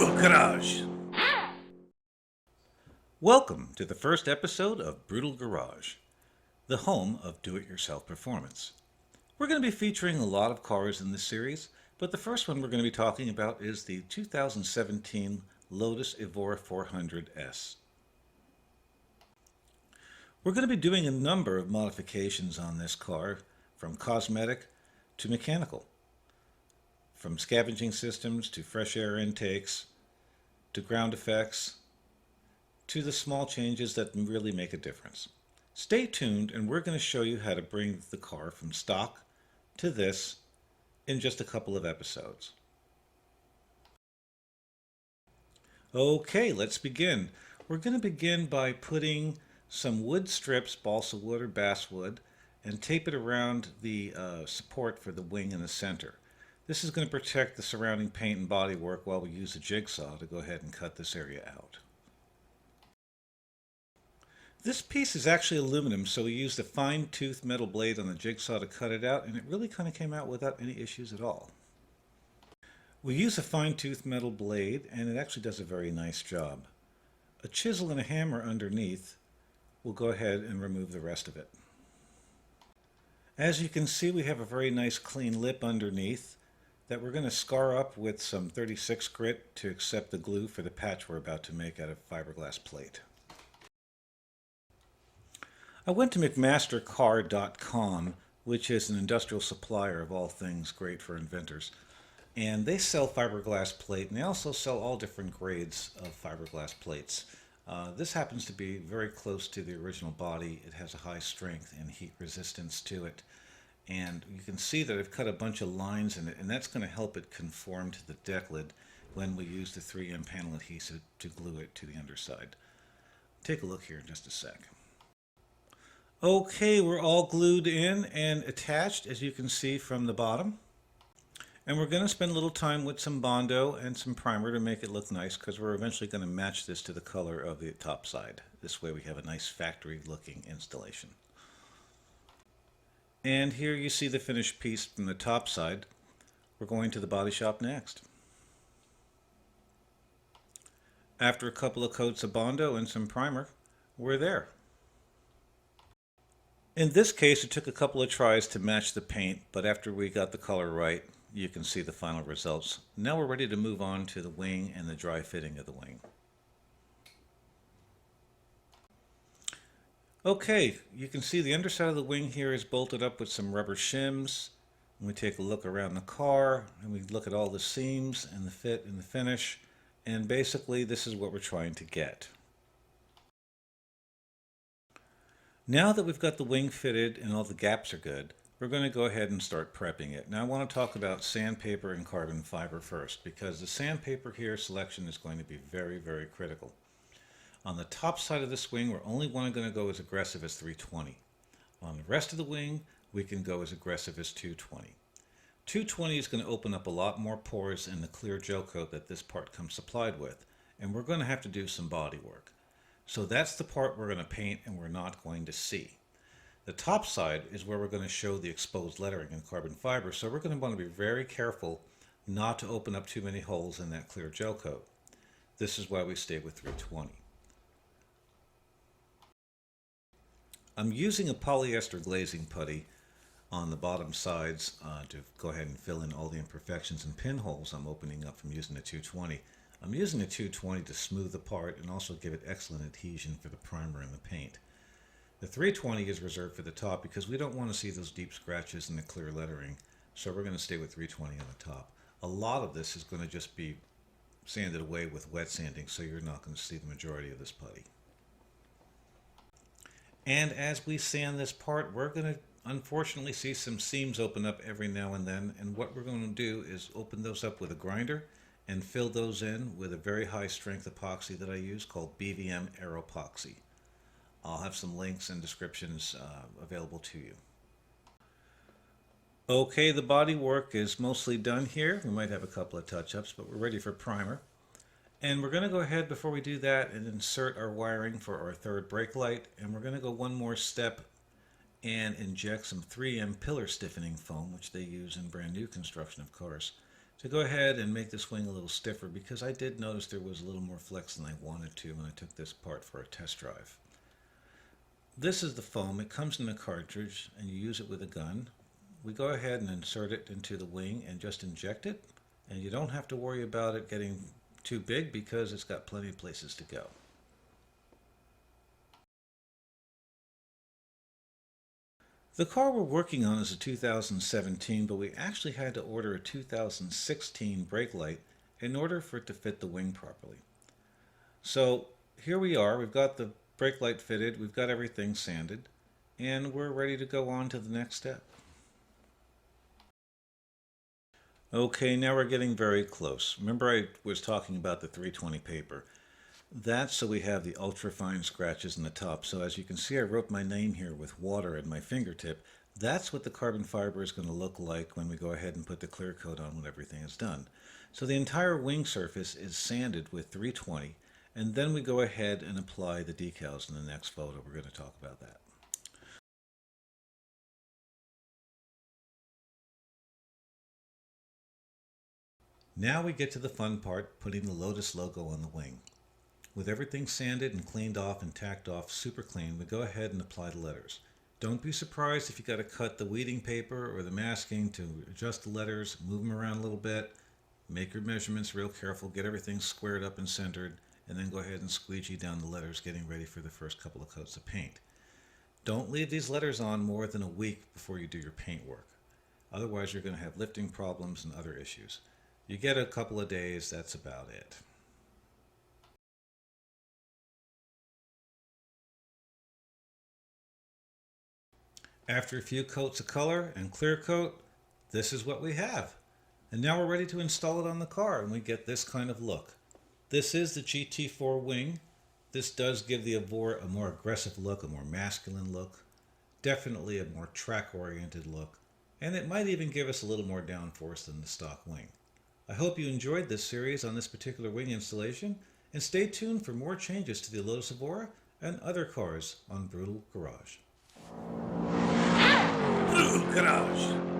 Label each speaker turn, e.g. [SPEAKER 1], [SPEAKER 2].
[SPEAKER 1] Brutal Garage. Welcome to the first episode of Brutal Garage, the home of do-it-yourself performance. We're going to be featuring a lot of cars in this series, but the first one we're going to be talking about is the 2017 Lotus Evora 400S. We're going to be doing a number of modifications on this car, from cosmetic to mechanical, from scavenging systems to fresh air intakes to ground effects to the small changes that really make a difference. Stay tuned, and we're going to show you how to bring the car from stock to this in just a couple of episodes. Okay, let's begin. We're going to begin by putting some wood strips, balsa wood or basswood, and tape it around the support for the wing in the center. This is going to protect the surrounding paint and bodywork while we use a jigsaw to go ahead and cut this area out. This piece is actually aluminum, so we used a fine-tooth metal blade on the jigsaw to cut it out, and it really kind of came out without any issues at all. We use a fine-tooth metal blade, and it actually does a very nice job. A chisel and a hammer underneath will go ahead and remove the rest of it. As you can see, we have a very nice clean lip underneath that we're going to scar up with some 36 grit to accept the glue for the patch we're about to make out of fiberglass plate. I went to McMasterCar.com, which is an industrial supplier of all things great for inventors, and they sell fiberglass plate, and they also sell all different grades of fiberglass plates. This happens to be very close to the original body. It has a high strength and heat resistance to it. And you can see that I've cut a bunch of lines in it, and that's going to help it conform to the deck lid when we use the 3M panel adhesive to glue it to the underside. Take a look here in just a sec. Okay, we're all glued in and attached, as you can see from the bottom. And we're going to spend a little time with some Bondo and some primer to make it look nice, because we're eventually going to match this to the color of the top side. This way we have a nice factory looking installation. And here you see the finished piece from the top side. We're going to the body shop next. After a couple of coats of Bondo and some primer, we're there. In this case, it took a couple of tries to match the paint, but after we got the color right, you can see the final results. Now we're ready to move on to the wing and the dry fitting of the wing. Okay, you can see the underside of the wing here is bolted up with some rubber shims. And we take a look around the car, and we look at all the seams and the fit and the finish, and basically this is what we're trying to get. Now that we've got the wing fitted and all the gaps are good, we're going to go ahead and start prepping it. Now I want to talk about sandpaper and carbon fiber first, because the sandpaper here selection is going to be very, very critical. On the top side of this wing, we're only going to go as aggressive as 320. On the rest of the wing, we can go as aggressive as 220. 220 is going to open up a lot more pores in the clear gel coat that this part comes supplied with, and we're going to have to do some body work. So that's the part we're going to paint and we're not going to see. The top side is where we're going to show the exposed lettering in carbon fiber, so we're going to want to be very careful not to open up too many holes in that clear gel coat. This is why we stay with 320. I'm using a polyester glazing putty on the bottom sides to go ahead and fill in all the imperfections and pinholes I'm opening up from using the 220. I'm using the 220 to smooth the part and also give it excellent adhesion for the primer and the paint. The 320 is reserved for the top because we don't want to see those deep scratches in the clear lettering, so we're going to stay with 320 on the top. A lot of this is going to just be sanded away with wet sanding, so you're not going to see the majority of this putty. And as we sand this part, we're going to unfortunately see some seams open up every now and then, and what we're going to do is open those up with a grinder and fill those in with a very high strength epoxy that I use called BVM Aeropoxy. I'll have some links and descriptions available to you. Okay, the body work is mostly done here. We might have a couple of touch-ups, but we're ready for primer. And we're going to go ahead before we do that and insert our wiring for our third brake light, and we're going to go one more step and inject some 3M pillar stiffening foam, which they use in brand new construction of cars, to go ahead and make this wing a little stiffer because I did notice there was a little more flex than I wanted to when I took this apart for a test drive. This is the foam. It comes in a cartridge and you use it with a gun. We go ahead and insert it into the wing and just inject it, and you don't have to worry about it getting too big because it's got plenty of places to go. The car we're working on is a 2017, but we actually had to order a 2016 brake light in order for it to fit the wing properly. So here we are, we've got the brake light fitted, we've got everything sanded, and we're ready to go on to the next step. Okay, now we're getting very close. Remember I was talking about the 320 paper. That's so we have the ultra fine scratches in the top. So as you can see, I wrote my name here with water at my fingertip. That's what the carbon fiber is going to look like when we go ahead and put the clear coat on when everything is done. So the entire wing surface is sanded with 320, and then we go ahead and apply the decals in the next photo. We're going to talk about that. Now we get to the fun part, putting the Lotus logo on the wing. With everything sanded and cleaned off and tacked off super clean, we go ahead and apply the letters. Don't be surprised if you got to cut the weeding paper or the masking to adjust the letters, move them around a little bit, make your measurements real careful, get everything squared up and centered, and then go ahead and squeegee down the letters, getting ready for the first couple of coats of paint. Don't leave these letters on more than a week before you do your paint work. Otherwise you're going to have lifting problems and other issues. You get a couple of days, that's about it. After a few coats of color and clear coat, this is what we have. And now we're ready to install it on the car, and we get this kind of look. This is the GT4 wing. This does give the Evora a more aggressive look, a more masculine look, definitely a more track-oriented look, and it might even give us a little more downforce than the stock wing. I hope you enjoyed this series on this particular wing installation, and stay tuned for more changes to the Lotus Evora and other cars on Brutal Garage. Brutal Garage.